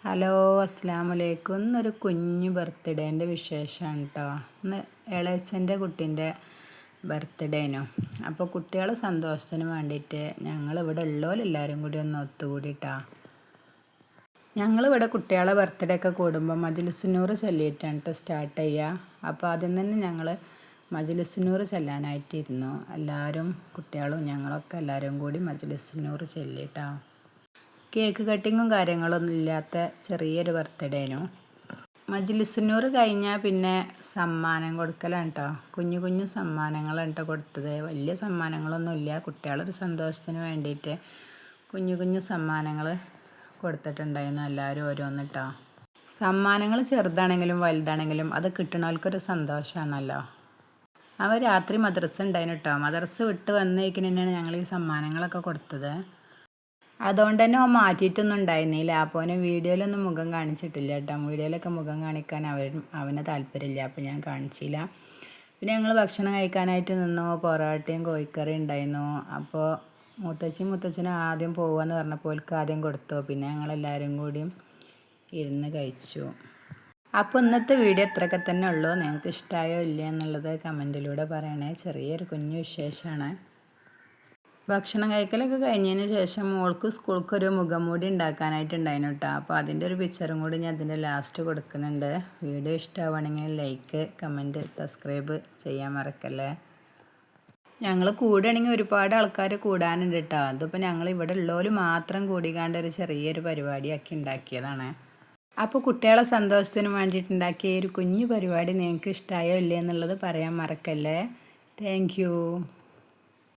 Hello അസ്സലാമു അലൈക്കും. ഇന്നൊരു കുഞ്ഞു ബർത്ത്ഡേൻ്റെ വിശേഷമാണ് കേട്ടോ. ഇന്ന് ഇളയച്ചൻ്റെ കുട്ടീൻ്റെ ബർത്ത്ഡേനു. അപ്പോൾ കുട്ടികളെ സന്തോഷത്തിന് വേണ്ടിയിട്ട് ഞങ്ങളിവിടെ ഉള്ളവരെല്ലാവരും കൂടി ഒന്ന് ഒത്തുകൂടിയിട്ടാ. ഞങ്ങളിവിടെ കുട്ടികളെ ബർത്ത്ഡേ ഒക്കെ കൂടുമ്പോൾ മജ്‌ലിസുന്നൂർ ചൊല്ലിയിട്ടാണ് കേട്ടോ സ്റ്റാർട്ട് ചെയ്യുക. അപ്പോൾ ആദ്യം തന്നെ ഞങ്ങൾ മജ്‌ലിസുന്നൂർ ചൊല്ലാനായിട്ടിരുന്നു. എല്ലാവരും കുട്ടികളും ഞങ്ങളൊക്കെ എല്ലാവരും കൂടി മജ്‌ലിസുന്നൂർ ചൊല്ലിയിട്ടാ. കേക്ക് കട്ടിങ്ങും കാര്യങ്ങളൊന്നും ഇല്ലാത്ത ചെറിയൊരു ബർത്ത്ഡേനു. മജ്‌ലിസുന്നൂർ കഴിഞ്ഞാൽ പിന്നെ സമ്മാനം കൊടുക്കലാണ് കേട്ടോ. കുഞ്ഞു കുഞ്ഞു സമ്മാനങ്ങളാണ് കേട്ടോ കൊടുത്തത്. വലിയ സമ്മാനങ്ങളൊന്നുമില്ല, കുട്ടികളൊരു സന്തോഷത്തിന് വേണ്ടിയിട്ട് കുഞ്ഞു കുഞ്ഞു സമ്മാനങ്ങൾ കൊടുത്തിട്ടുണ്ടായിരുന്നു എല്ലാവരും ഓരോന്ന് കേട്ടോ. സമ്മാനങ്ങൾ ചെറുതാണെങ്കിലും വലുതാണെങ്കിലും അത് കിട്ടണവർക്കൊരു സന്തോഷമാണല്ലോ. അവ രാത്രി മദ്രസ ഉണ്ടായിരുന്നു കേട്ടോ. മദ്രസ വിട്ട് വന്നേക്കിന് തന്നെയാണ് ഞങ്ങൾ ഈ സമ്മാനങ്ങളൊക്കെ കൊടുത്തത്. അതുകൊണ്ട് തന്നെ അവൻ മാറ്റിയിട്ടൊന്നും ഉണ്ടായിരുന്നില്ല. അപ്പോൾ അവന് വീഡിയോയിലൊന്നും മുഖം കാണിച്ചിട്ടില്ല കേട്ടോ. വീഡിയോയിലൊക്കെ മുഖം കാണിക്കാൻ അവന് താല്പര്യമില്ല, അപ്പോൾ ഞാൻ കാണിച്ചില്ല. പിന്നെ ഞങ്ങൾ ഭക്ഷണം കഴിക്കാനായിട്ട് നിന്നു. പൊറോട്ടയും കോഴിക്കറിയും ഉണ്ടായിരുന്നു. അപ്പോൾ മുത്തച്ഛനും ആദ്യം പോകാമെന്ന് പറഞ്ഞപ്പോൾ ഓൽക്ക് ആദ്യം കൊടുത്തു. പിന്നെ ഞങ്ങളെല്ലാവരും കൂടിയും ഇരുന്ന് കഴിച്ചു. അപ്പോൾ ഇന്നത്തെ വീഡിയോ ഇത്രയൊക്കെ തന്നെ ഉള്ളൂ. നിങ്ങൾക്ക് ഇഷ്ടമായോ ഇല്ല എന്നുള്ളത് കമൻറ്റിലൂടെ പറയണേ. ചെറിയൊരു കുഞ്ഞു വിശേഷമാണ്. ഭക്ഷണം കഴിക്കലൊക്കെ കഴിഞ്ഞതിന് ശേഷം മോൾക്ക് സ്കൂൾക്കൊരു മുഖംമൂടി ഉണ്ടാക്കാനായിട്ടുണ്ടായിരുന്നു കേട്ടോ. അപ്പോൾ അതിൻ്റെ ഒരു പിക്ചറും കൂടി ഞാൻ അതിൻ്റെ ലാസ്റ്റ് കൊടുക്കുന്നുണ്ട്. വീഡിയോ ഇഷ്ടമാവുകയാണെങ്കിൽ ലൈക്ക്, കമൻറ്റ്, സബ്സ്ക്രൈബ് ചെയ്യാൻ മറക്കല്ലേ. ഞങ്ങൾ കൂടുകയാണെങ്കിൽ ഒരുപാട് ആൾക്കാർ കൂടാനുണ്ട് കേട്ടോ. അതിപ്പോൾ ഞങ്ങൾ ഇവിടെ ഉള്ളവർ മാത്രം കൂടിക്കാണ്ട് ഒരു ചെറിയൊരു പരിപാടിയാക്കി ഉണ്ടാക്കിയതാണ്. അപ്പോൾ കുട്ടികളെ സന്തോഷത്തിന് വേണ്ടിയിട്ടുണ്ടാക്കിയ ഒരു കുഞ്ഞു പരിപാടി നിങ്ങൾക്ക് ഇഷ്ടമായോ ഇല്ലേ എന്നുള്ളത് പറയാൻ മറക്കല്ലേ. Thank you.